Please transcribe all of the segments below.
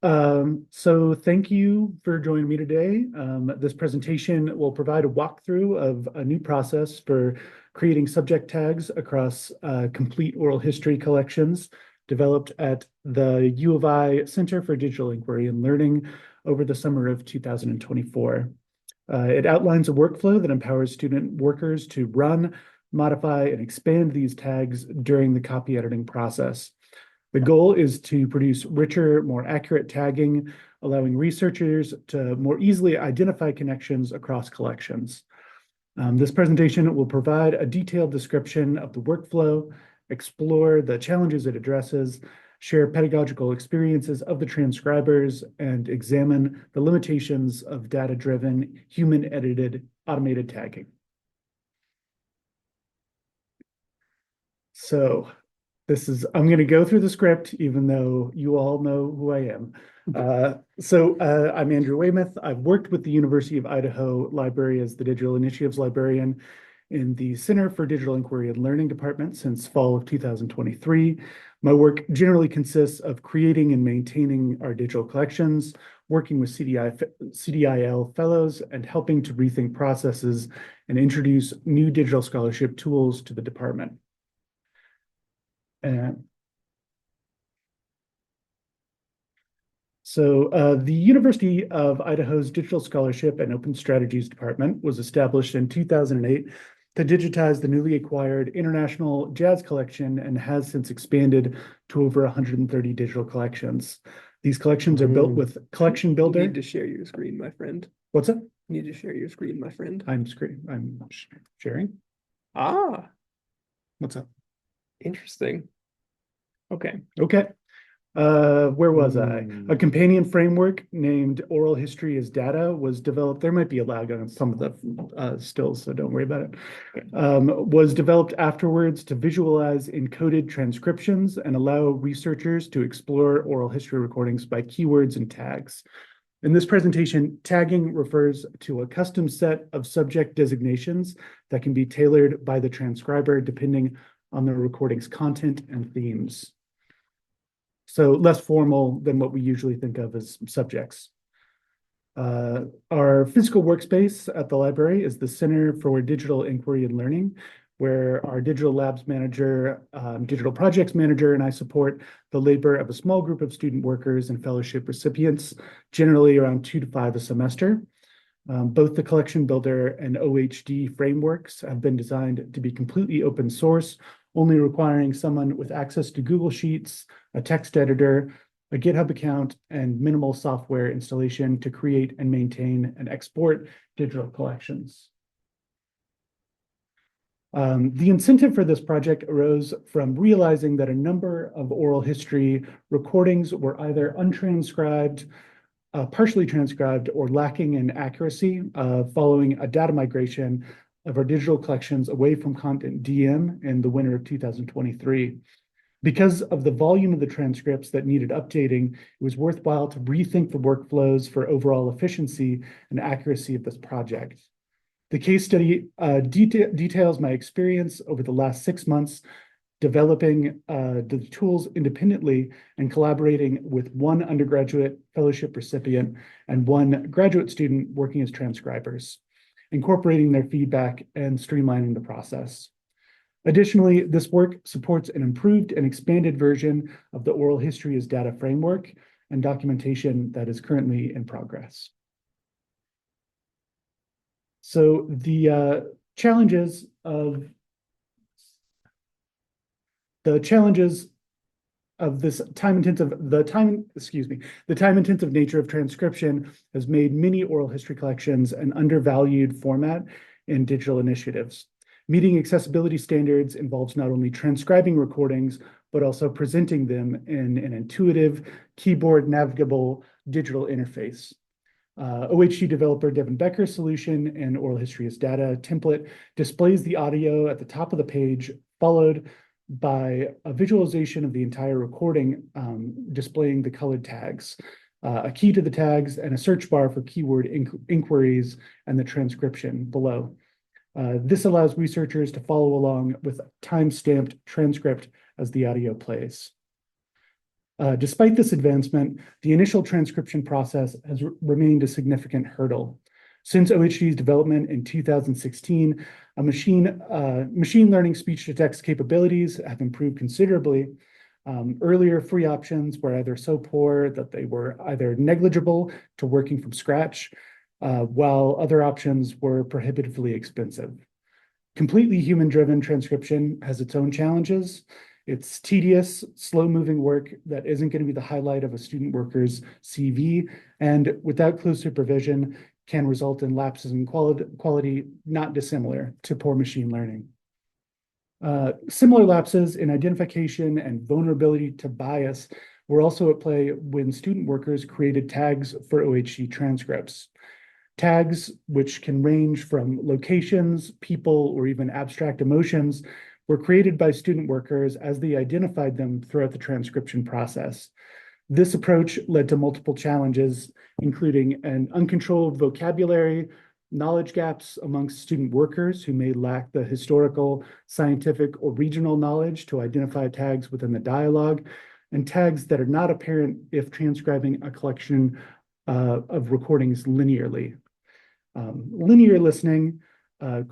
So thank you for joining me today. This presentation will provide a walkthrough of a new process for creating subject tags across complete oral history collections developed at the U of I Center for Digital Inquiry and Learning over the summer of 2024. It outlines a workflow that empowers student workers to run, modify, and expand these tags during the copy editing process. The goal is to produce richer, more accurate tagging, allowing researchers to more easily identify connections across collections. This presentation will provide a detailed description of the workflow, explore the challenges it addresses, share pedagogical experiences of the transcribers, and examine the limitations of data-driven, human-edited, automated tagging. So I'm going to go through the script, even though you all know who I am. I'm Andrew Weymouth. I've worked with the University of Idaho Library as the Digital Initiatives Librarian in the Center for Digital Inquiry and Learning Department since fall of 2023. My work generally consists of creating and maintaining our digital collections, working with CDIL fellows, and helping to rethink processes and introduce new digital scholarship tools to the department. The University of Idaho's Digital Scholarship and Open Strategies Department was established in 2008 to digitize the newly acquired International Jazz Collection and has since expanded to over 130 digital collections. These collections are built with Collection Builder. You need to share your screen, my friend. What's that? You need to share your screen, my friend. I'm sharing. What's up? Interesting. Okay. Where was I? A companion framework named Oral History as Data was developed. There might be a lag on some of the stills, so don't worry about it. Was developed afterwards to visualize encoded transcriptions and allow researchers to explore oral history recordings by keywords and tags. In this presentation, tagging refers to a custom set of subject designations that can be tailored by the transcriber depending on the recording's content and themes. So less formal than what we usually think of as subjects. Our physical workspace at the library is the Center for Digital Inquiry and Learning, where our digital labs manager, digital projects manager, and I support the labor of a small group of student workers and fellowship recipients, generally around 2 to 5 a semester. Both the Collection Builder and OHD frameworks have been designed to be completely open source, only requiring someone with access to Google Sheets, a text editor, a GitHub account, and minimal software installation to create and maintain and export digital collections. The incentive for this project arose from realizing that a number of oral history recordings were either untranscribed, partially transcribed, or lacking in accuracy following a data migration of our digital collections away from Content DM in the winter of 2023. Because of the volume of the transcripts that needed updating, it was worthwhile to rethink the workflows for overall efficiency and accuracy of this project. The case study details my experience over the last 6 months developing the tools independently and collaborating with one undergraduate fellowship recipient and one graduate student working as transcribers, incorporating their feedback and streamlining the process. Additionally, this work supports an improved and expanded version of the Oral History as Data framework and documentation that is currently in progress. So the challenges of this time-intensive nature of transcription has made many oral history collections an undervalued format in digital initiatives. Meeting accessibility standards involves not only transcribing recordings, but also presenting them in an intuitive, keyboard navigable digital interface. OHD developer Devin Becker's solution and Oral History as Data template displays the audio at the top of the page, followed by a visualization of the entire recording, displaying the colored tags, a key to the tags, and a search bar for keyword inquiries and the transcription below. This allows researchers to follow along with time-stamped transcript as the audio plays. Despite this advancement, the initial transcription process has remained a significant hurdle. Since OHD's development in 2016, machine learning speech-to-text capabilities have improved considerably. Earlier free options were either so poor that they were either negligible to working from scratch, while other options were prohibitively expensive. Completely human-driven transcription has its own challenges. It's tedious, slow-moving work that isn't going to be the highlight of a student worker's CV, and without close supervision, can result in lapses in quality not dissimilar to poor machine learning. Similar lapses in identification and vulnerability to bias were also at play when student workers created tags for OHD transcripts. Tags, which can range from locations, people, or even abstract emotions, were created by student workers as they identified them throughout the transcription process. This approach led to multiple challenges, including an uncontrolled vocabulary, knowledge gaps amongst student workers who may lack the historical, scientific, or regional knowledge to identify tags within the dialogue, and tags that are not apparent if transcribing a collection of recordings linearly. Linear listening,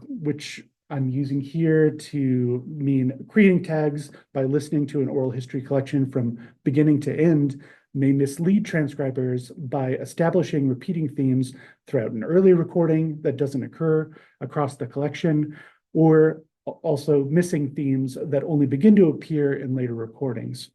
which I'm using here to mean creating tags by listening to an oral history collection from beginning to end, may mislead transcribers by establishing repeating themes throughout an early recording that doesn't occur across the collection, or also missing themes that only begin to appear in later recordings.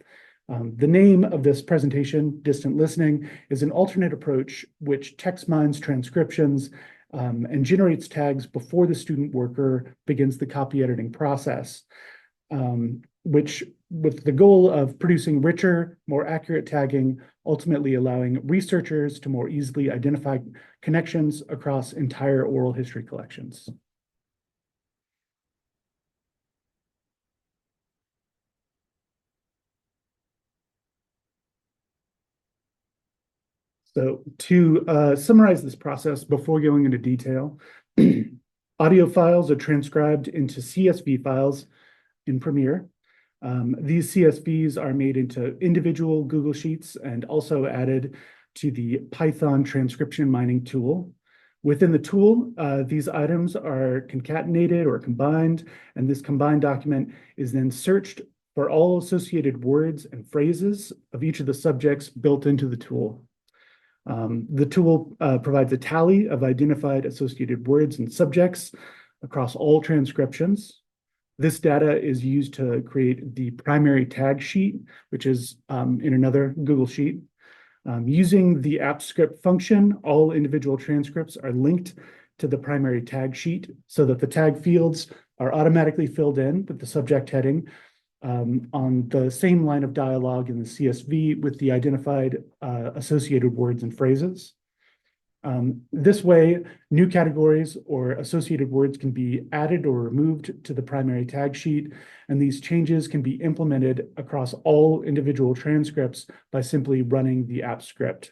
The name of this presentation, Distant Listening, is an alternate approach which text mines transcriptions and generates tags before the student worker begins the copy editing process, which with the goal of producing richer, more accurate tagging, ultimately allowing researchers to more easily identify connections across entire oral history collections. So to summarize this process before going into detail, audio files are transcribed into CSV files in Premiere. These CSVs are made into individual Google Sheets and also added to the Python transcription mining tool. Within the tool, these items are concatenated or combined, and this combined document is then searched for all associated words and phrases of each of the subjects built into the tool. The tool provides a tally of identified associated words and subjects across all transcriptions. This data is used to create the primary tag sheet, which is in another Google Sheet. Using the AppScript function, all individual transcripts are linked to the primary tag sheet so that the tag fields are automatically filled in with the subject heading on the same line of dialogue in the CSV with the identified associated words and phrases. This way, new categories or associated words can be added or removed to the primary tag sheet, and these changes can be implemented across all individual transcripts by simply running the app script.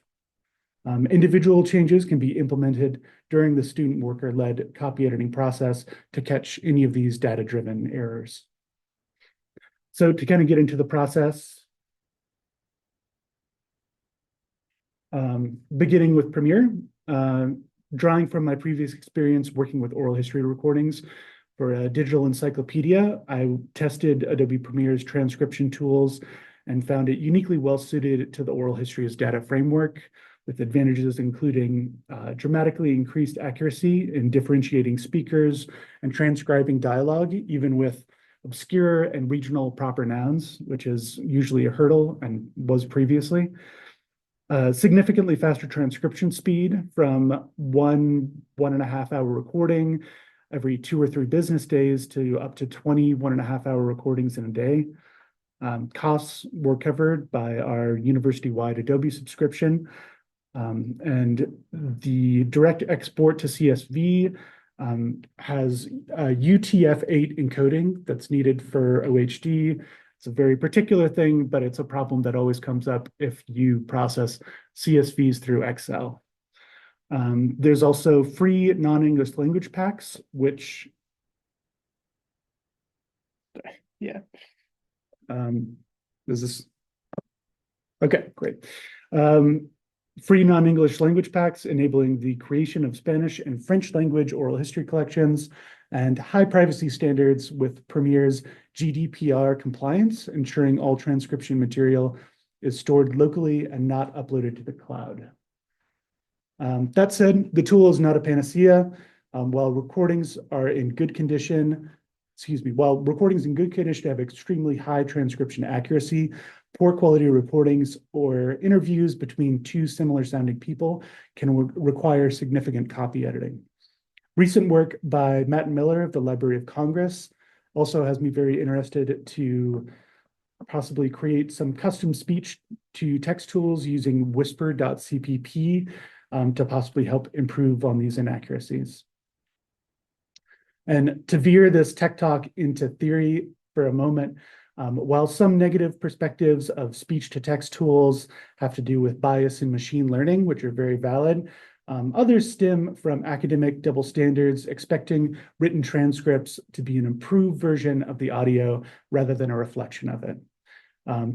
Individual changes can be implemented during the student worker-led copy editing process to catch any of these data-driven errors. So to kind of get into the process, beginning with Premiere, drawing from my previous experience working with oral history recordings for a digital encyclopedia, I tested Adobe Premiere's transcription tools and found it uniquely well suited to the oral history as data framework, with advantages including dramatically increased accuracy in differentiating speakers and transcribing dialogue, even with obscure and regional proper nouns, which is usually a hurdle and was previously. Significantly faster transcription speed from one and a half hour recording every 2 or 3 business days to up to 20 1.5 hour recordings in a day. Costs were covered by our university-wide Adobe subscription, and the direct export to CSV has a UTF-8 encoding that's needed for OHD. It's a very particular thing, but it's a problem that always comes up if you process CSVs through Excel. There's also free non-English language packs, which Yeah. is this. Okay, great. Free non-English language packs enabling the creation of Spanish and French language oral history collections, and high privacy standards with Premier's GDPR compliance, ensuring all transcription material is stored locally and not uploaded to the cloud. That said, the tool is not a panacea. While recordings are in good condition, while recordings in good condition have extremely high transcription accuracy, poor quality recordings or interviews between two similar sounding people can require significant copy editing. Recent work by Matt Miller of the Library of Congress also has me very interested to possibly create some custom speech to text tools using whisper.cpp to possibly help improve on these inaccuracies. And to veer this tech talk into theory for a moment, while some negative perspectives of speech-to-text tools have to do with bias in machine learning, which are very valid, others stem from academic double standards, expecting written transcripts to be an improved version of the audio rather than a reflection of it.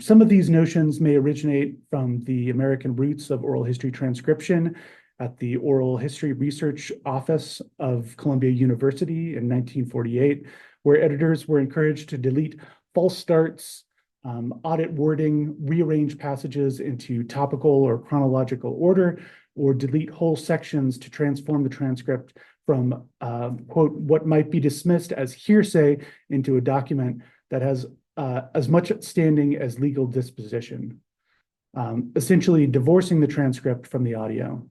Some of these notions may originate from the American roots of oral history transcription at the Oral History Research Office of Columbia University in 1948, where editors were encouraged to delete false starts, audit wording, rearrange passages into topical or chronological order, or delete whole sections to transform the transcript from, quote, what might be dismissed as hearsay into a document that has as much standing as legal disposition, essentially divorcing the transcript from the audio.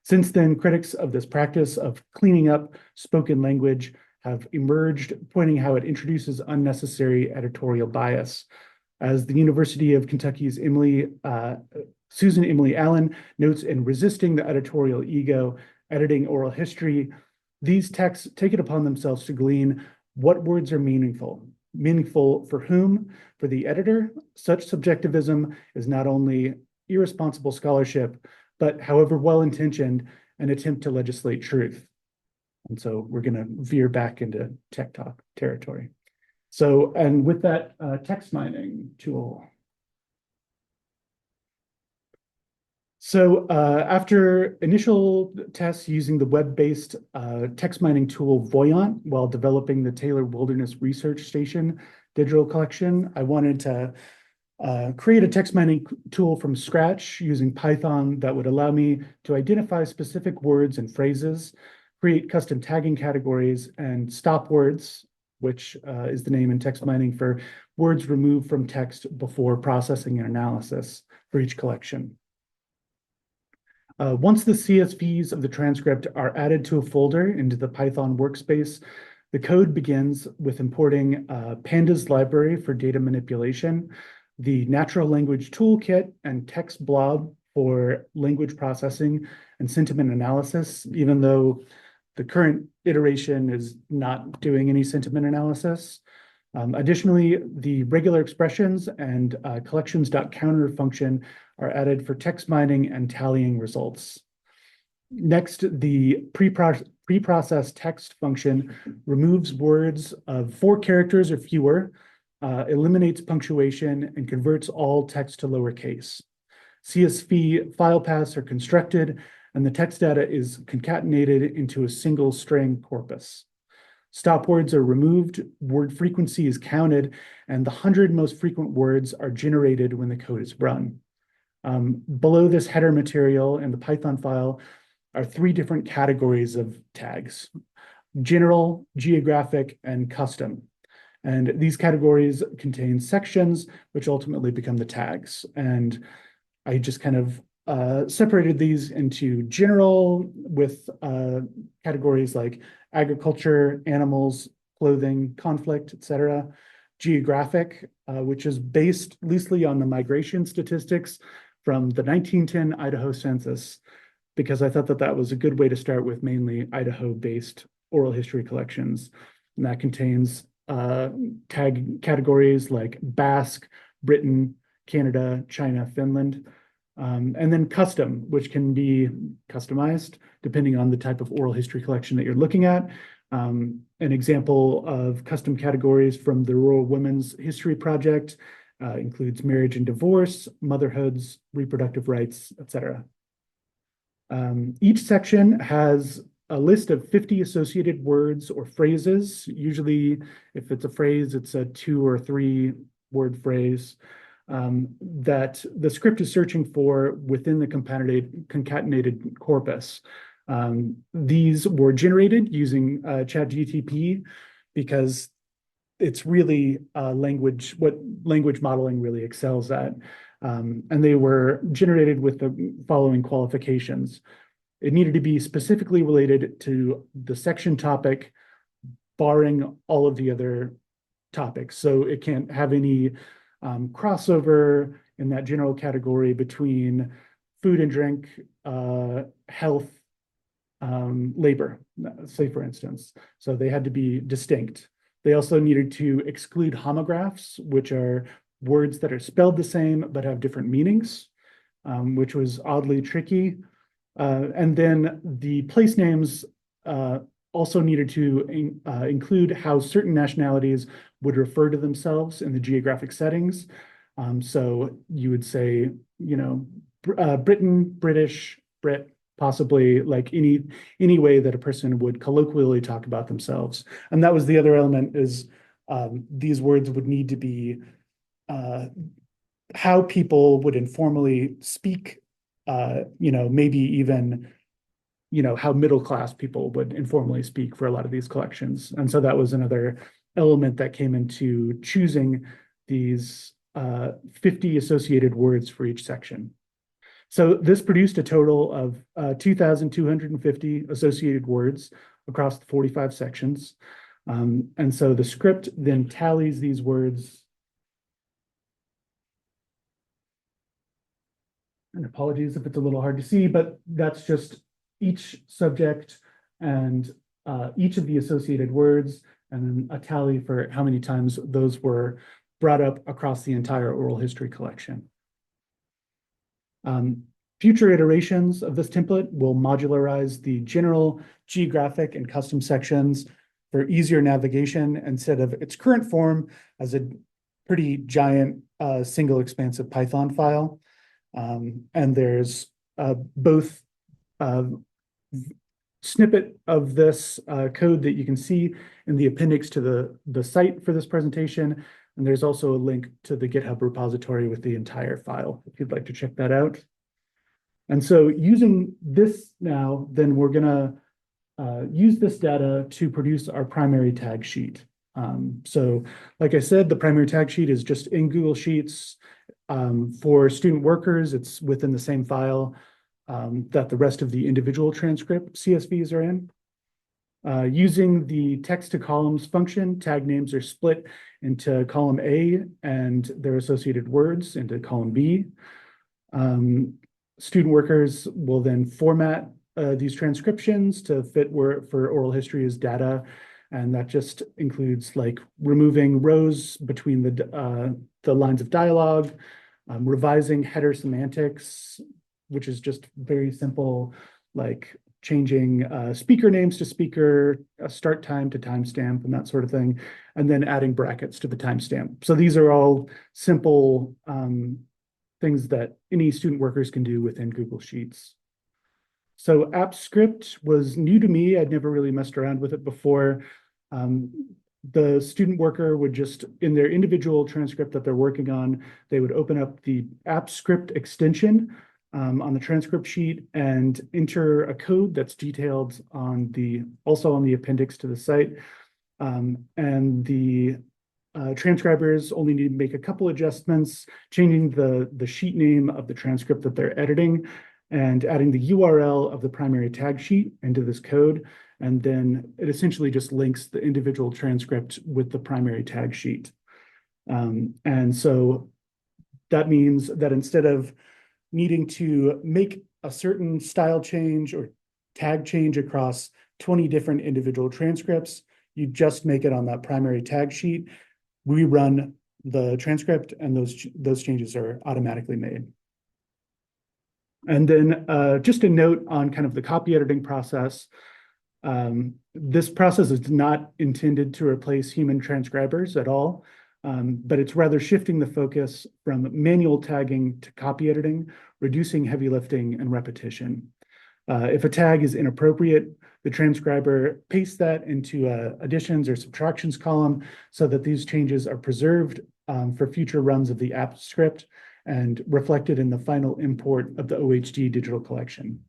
Since then, critics of this practice of cleaning up spoken language have emerged, pointing how it introduces unnecessary editorial bias. As the University of Kentucky's Susan Emily Allen notes in Resisting the Editorial Ego, Editing Oral History, these texts take it upon themselves to glean what words are meaningful. Meaningful for whom? For the editor. Such subjectivism is not only irresponsible scholarship, but however well-intentioned, an attempt to legislate truth. And so we're going to veer back into tech talk territory. So, and with that text mining tool. So after initial tests using the web-based text mining tool Voyant while developing the Taylor Wilderness Research Station digital collection, I wanted to create a text mining tool from scratch using Python that would allow me to identify specific words and phrases, create custom tagging categories, and stop words, which is the name in text mining for words removed from text before processing and analysis for each collection. Once the CSVs of the transcript are added to a folder into the Python workspace, the code begins with importing Pandas library for data manipulation, the natural language toolkit, and text blob for language processing and sentiment analysis, even though the current iteration is not doing any sentiment analysis. Additionally, the regular expressions and collections.counter function are added for text mining and tallying results. Next, the preprocessed text function removes words of 4 characters or fewer, eliminates punctuation, and converts all text to lowercase. CSV file paths are constructed, and the text data is concatenated into a single string corpus. Stop words are removed, word frequency is counted, and the 100 most frequent words are generated when the code is run. Below this header material in the Python file are 3 different categories of tags: general, geographic, and custom. And these categories contain sections, which ultimately become the tags. And I just kind of separated these into general with categories like agriculture, animals, clothing, conflict, etc. Geographic, which is based loosely on the migration statistics from the 1910 Idaho census, because I thought that that was a good way to start with mainly Idaho-based oral history collections. And that contains tag categories like Basque, Britain, Canada, China, Finland. And then custom, which can be customized depending on the type of oral history collection that you're looking at. An example of custom categories from the Rural Women's History Project includes marriage and divorce, motherhoods, reproductive rights, etc. Each section has a list of 50 associated words or phrases. Usually, if it's a phrase, it's a 2 or 3 word phrase that the script is searching for within the concatenated corpus. These were generated using ChatGTP because it's really what language modeling really excels at. And they were generated with the following qualifications. It needed to be specifically related to the section topic, barring all of the other topics. So it can't have any crossover in that general category between food and drink, health, labor, say for instance. So they had to be distinct. They also needed to exclude homographs, which are words that are spelled the same but have different meanings, which was oddly tricky. And then the place names also needed to include how certain nationalities would refer to themselves in the geographic settings. So you would say, Britain, British, Brit, possibly like any way that a person would colloquially talk about themselves. And that was the other element is these words would need to be how people would informally speak, maybe even how middle-class people would informally speak for a lot of these collections. And so that was another element that came into choosing these 50 associated words for each section. So this produced a total of 2,250 associated words across the 45 sections. And so the script then tallies these words. And apologies if it's a little hard to see, but that's just each subject and each of the associated words, and then a tally for how many times those were brought up across the entire oral history collection. Future iterations of this template will modularize the general, geographic, and custom sections for easier navigation instead of its current form as a pretty giant single expansive Python file. And there's both snippet of this code that you can see in the appendix to the site for this presentation. And there's also a link to the GitHub repository with the entire file, if you'd like to check that out. And so using this now, then we're gonna use this data to produce our primary tag sheet. So like I said, the primary tag sheet is just in Google Sheets. For student workers, it's within the same file that the rest of the individual transcript CSVs are in. Using the text to columns function, tag names are split into column A and their associated words into column B. Student workers will then format these transcriptions to fit for oral history as data. And that just includes like removing rows between the lines of dialogue, revising header semantics, which is just very simple, like changing speaker names to speaker, start time to timestamp, and that sort of thing, and then adding brackets to the timestamp. So these are all simple things that any student workers can do within Google Sheets. So app script was new to me. I'd never really messed around with it before. The student worker would just, in their individual transcript that they're working on, they would open up the app script extension on the transcript sheet and enter a code that's detailed also on the appendix to the site. And the transcribers only need to make a couple adjustments, changing the sheet name of the transcript that they're editing and adding the URL of the primary tag sheet into this code. And then it essentially just links the individual transcript with the primary tag sheet. And so that means that instead of needing to make a certain style change or tag change across 20 different individual transcripts, you just make it on that primary tag sheet, rerun the transcript, and those changes are automatically made. And then just a note on kind of the copy editing process. This process is not intended to replace human transcribers at all. but it's rather shifting the focus from manual tagging to copy editing, reducing heavy lifting and repetition. If a tag is inappropriate, the transcriber pastes that into additions or subtractions column so that these changes are preserved for future runs of the app script and reflected in the final import of the OHD digital collection.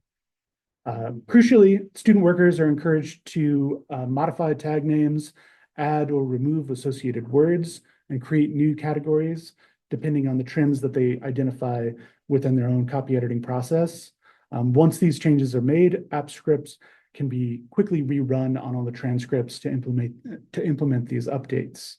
Crucially, student workers are encouraged to modify tag names, add or remove associated words, and create new categories depending on the trends that they identify within their own copy editing process. Once these changes are made, app scripts can be quickly rerun on all the transcripts to implement these updates.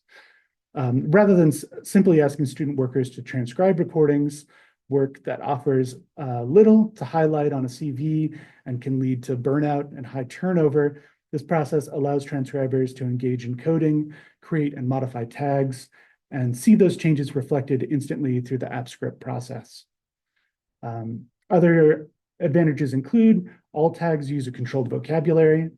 Rather than simply asking student workers to transcribe recordings, work that offers little to highlight on a CV and can lead to burnout and high turnover, this process allows transcribers to engage in coding, create and modify tags, and see those changes reflected instantly through the app script process. Other advantages include all tags use a controlled vocabulary.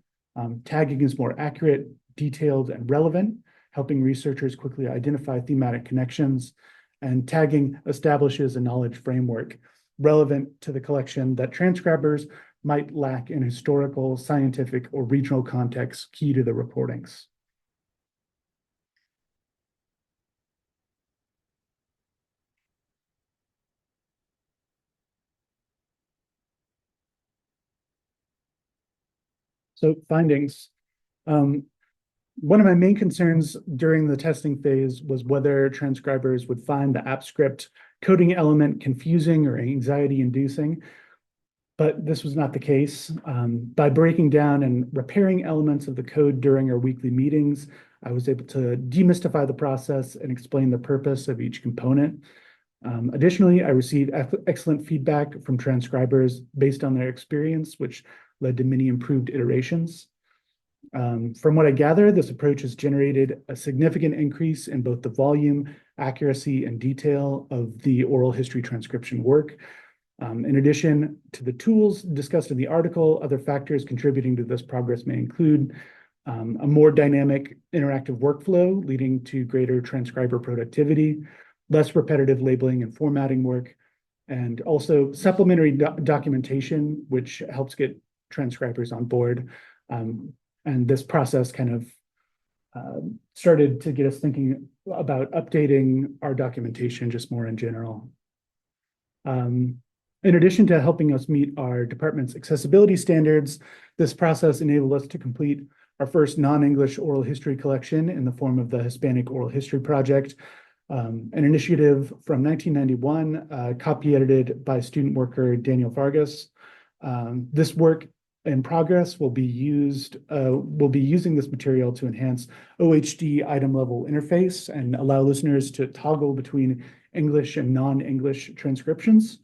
Tagging is more accurate, detailed, and relevant, helping researchers quickly identify thematic connections. And tagging establishes a knowledge framework relevant to the collection that transcribers might lack in historical, scientific, or regional contexts key to the reportings. So findings. One of my main concerns during the testing phase was whether transcribers would find the app script coding element confusing or anxiety-inducing, but this was not the case. By breaking down and repairing elements of the code during our weekly meetings, I was able to demystify the process and explain the purpose of each component. Additionally, I received excellent feedback from transcribers based on their experience, which led to many improved iterations. From what I gather, this approach has generated a significant increase in both the volume, accuracy, and detail of the oral history transcription work. In addition to the tools discussed in the article, other factors contributing to this progress may include a more dynamic interactive workflow leading to greater transcriber productivity, less repetitive labeling and formatting work, and also supplementary documentation, which helps get transcribers on board. And this process kind of started to get us thinking about updating our documentation just more in general. In addition to helping us meet our department's accessibility standards, this process enabled us to complete our first non-English oral history collection in the form of the Hispanic Oral History Project, an initiative from 1991, copy edited by student worker Daniel Vargas. This work in progress will be using this material to enhance OHD item level interface and allow listeners to toggle between English and non-English transcriptions.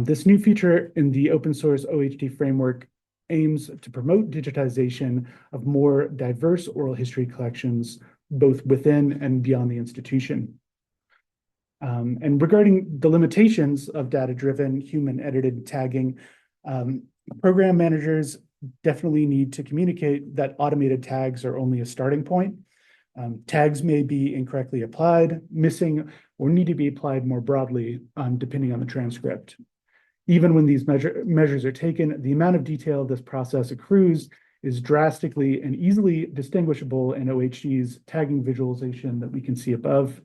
This new feature in the open source OHD framework aims to promote digitization of more diverse oral history collections, both within and beyond the institution. And regarding the limitations of data-driven, human-edited tagging, program managers definitely need to communicate that automated tags are only a starting point. Tags may be incorrectly applied, missing, or need to be applied more broadly, depending on the transcript. Even when these measures are taken, the amount of detail this process accrues is drastically and easily distinguishable in OHD's tagging visualization that we can see above.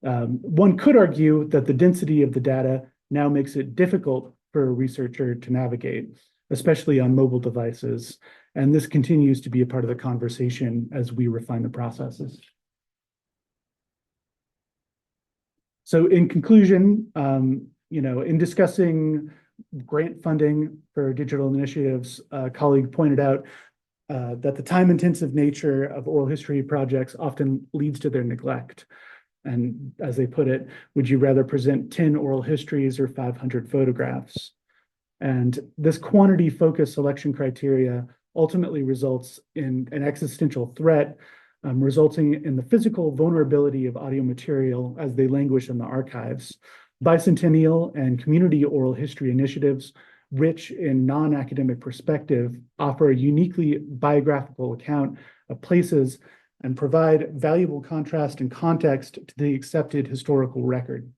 One could argue that the density of the data now makes it difficult for a researcher to navigate, especially on mobile devices. And this continues to be a part of the conversation as we refine the processes. So in conclusion, in discussing grant funding for digital initiatives, a colleague pointed out that the time-intensive nature of oral history projects often leads to their neglect. And as they put it, would you rather present 10 oral histories or 500 photographs? And this quantity-focused selection criteria ultimately results in an existential threat, resulting in the physical vulnerability of audio material as they languish in the archives. Bicentennial and community oral history initiatives, rich in non-academic perspective, offer a uniquely biographical account of places and provide valuable contrast and context to the accepted historical record.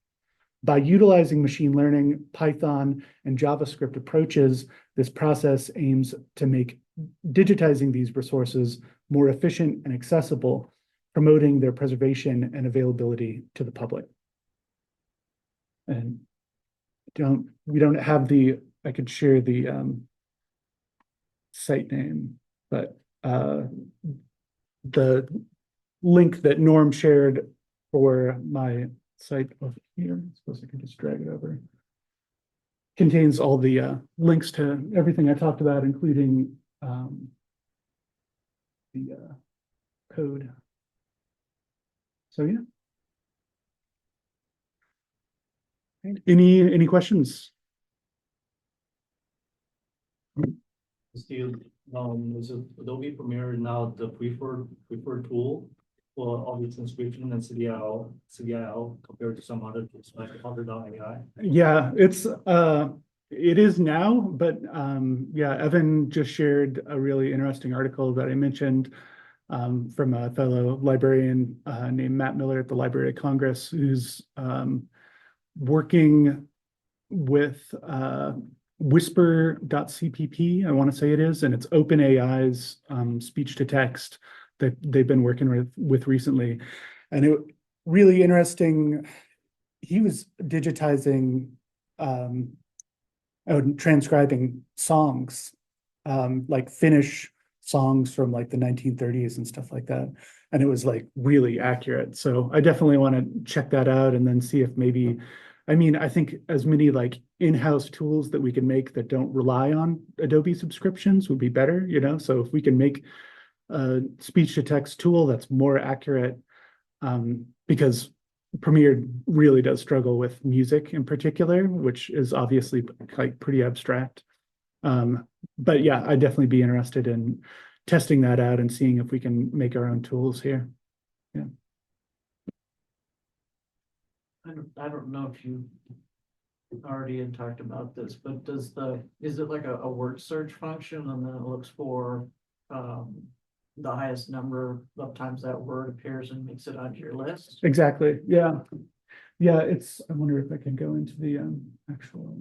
By utilizing machine learning, Python, and JavaScript approaches, this process aims to make digitizing these resources more efficient and accessible, promoting their preservation and availability to the public. And we don't have I could share the site name, but the link that Norm shared for my site over here, I suppose I can just drag it over, contains all the links to everything I talked about, including the code. So yeah. Any questions? Still, is Adobe Premiere now the preferred tool for all the transcription and CDIL compared to some other tools like Other.ai? Yeah, it is now, but yeah, Evan just shared a really interesting article that I mentioned from a fellow librarian named Matt Miller at the Library of Congress, who's working with whisper.cpp, I want to say it is, and it's OpenAI's speech to text that they've been working with recently. And it really interesting. He was digitizing transcribing songs, like Finnish songs from like the 1930s and stuff like that. And it was like really accurate. So I definitely want to check that out and then see if maybe, I mean, I think as many like in-house tools that we can make that don't rely on Adobe subscriptions would be better, you know? So if we can make a speech to text tool that's more accurate, because Premiere really does struggle with music in particular, which is obviously like pretty abstract. But yeah, I'd definitely be interested in testing that out and seeing if we can make our own tools here. Yeah. I don't know if you already had talked about this, but is it like a word search function and then it looks for the highest number of times that word appears and makes it onto your list? Exactly. Yeah. Yeah, I wonder if I can go into the actual.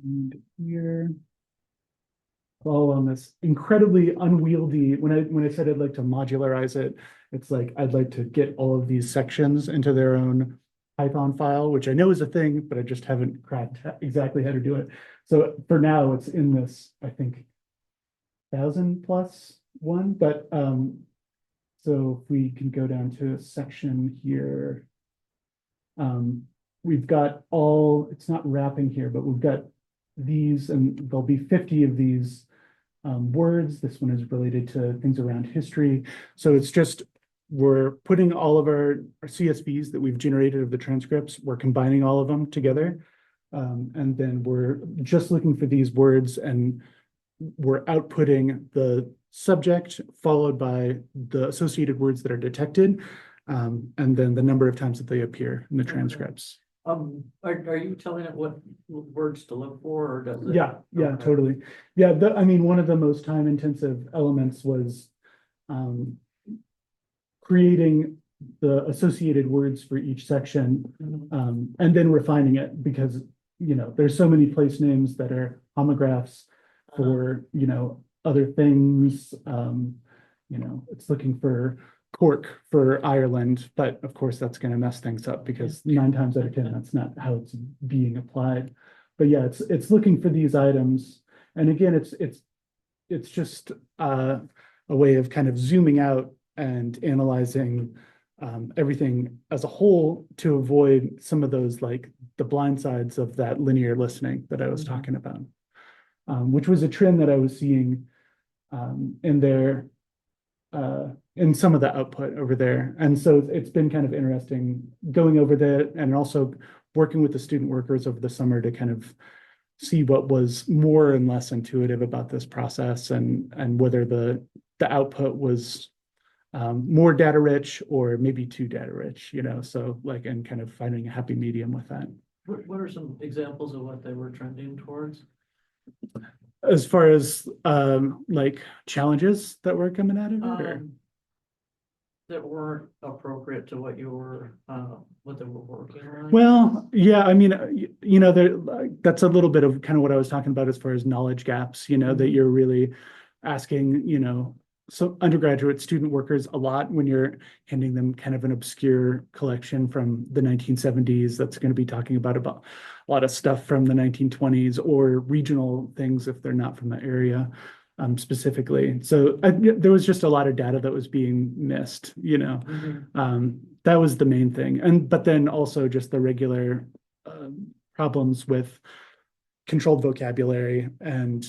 And here, all on this incredibly unwieldy. When I said I'd like to modularize it, it's like I'd like to get all of these sections into their own Python file, which I know is a thing, but I just haven't cracked exactly how to do it. So for now, it's in this, I think, 1,000+ one. But so if we can go down to a section here, we've got it's not wrapping here, but we've got these, and there'll be 50 of these words. This one is related to things around history. So it's just, we're putting all of our CSVs that we've generated of the transcripts, we're combining all of them together. And then we're just looking for these words and we're outputting the subject followed by the associated words that are detected. And then the number of times that they appear in the transcripts. Are you telling it what words to look for, or does it? Yeah, Okay. totally. Yeah, I mean, one of the most time intensive elements was creating the associated words for each section, and then refining it, because there's so many place names that are homographs for other things. It's looking for Cork for Ireland, but of course that's going to mess things up because 9 times out of 10 that's not how it's being applied. But yeah, it's looking for these items, and again, it's just a way of kind of zooming out and analyzing everything as a whole to avoid some of those, like the blind sides of that linear listening that I was talking about, which was a trend that I was seeing in there. In some of the output over there. And so it's been kind of interesting going over that, and also working with the student workers over the summer to kind of see what was more and less intuitive about this process, and whether the output was more data rich or maybe too data rich, you know, so like, and kind of finding a happy medium with that. What are some examples of what they were trending towards? As far as like challenges that were coming out of it, or? That weren't appropriate to what you were, what they were working on? Well, yeah, I mean, you know, there, that's a little bit of kind of what I was talking about as far as knowledge gaps, you know, that you're really asking, you know, so undergraduate student workers a lot when you're handing them kind of an obscure collection from the 1970s that's going to be talking about a lot of stuff from the 1920s or regional things if they're not from the area. Specifically. So there was just a lot of data that was being missed, you know. That was the main thing. But then also just the regular problems with controlled vocabulary and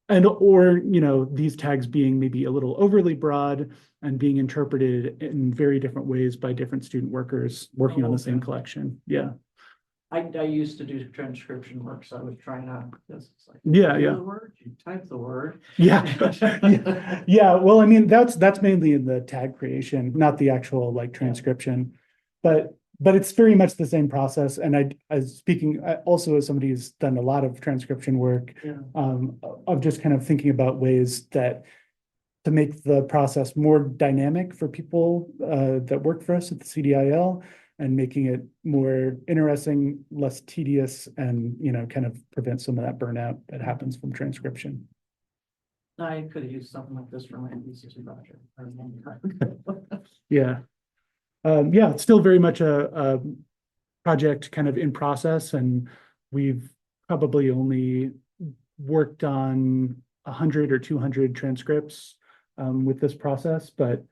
or, you know, these tags being maybe a little overly broad and being interpreted in very different ways by different student workers working on the same collection. Yeah. I used to do transcription work, so I was trying to, it's like. Yeah, you yeah. do the word, you type the word. Yeah. Yeah. Well, I mean, that's mainly in the tag creation, not the actual like transcription. But it's very much the same process. And also as somebody who's done a lot of transcription work, Yeah. of just kind of thinking about ways that to make the process more dynamic for people that work for us at the CDIL and making it more interesting, less tedious, and, you know, kind of prevent some of that burnout that happens from transcription. I could have used something like this for my thesis project. Yeah. Yeah, it's still very much a project kind of in process, and we've probably only worked on 100 or 200 transcripts with this process, but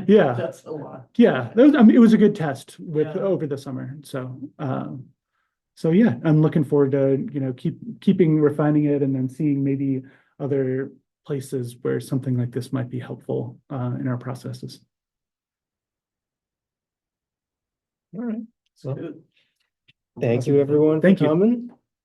yeah. That's a lot. Yeah, that was, I mean, it was a good test with Yeah. over the summer. So so yeah, I'm looking forward to, you know, keeping refining it and then seeing maybe other places where something like this might be helpful in our processes. All right. So Thank you, everyone, for Thank you. coming.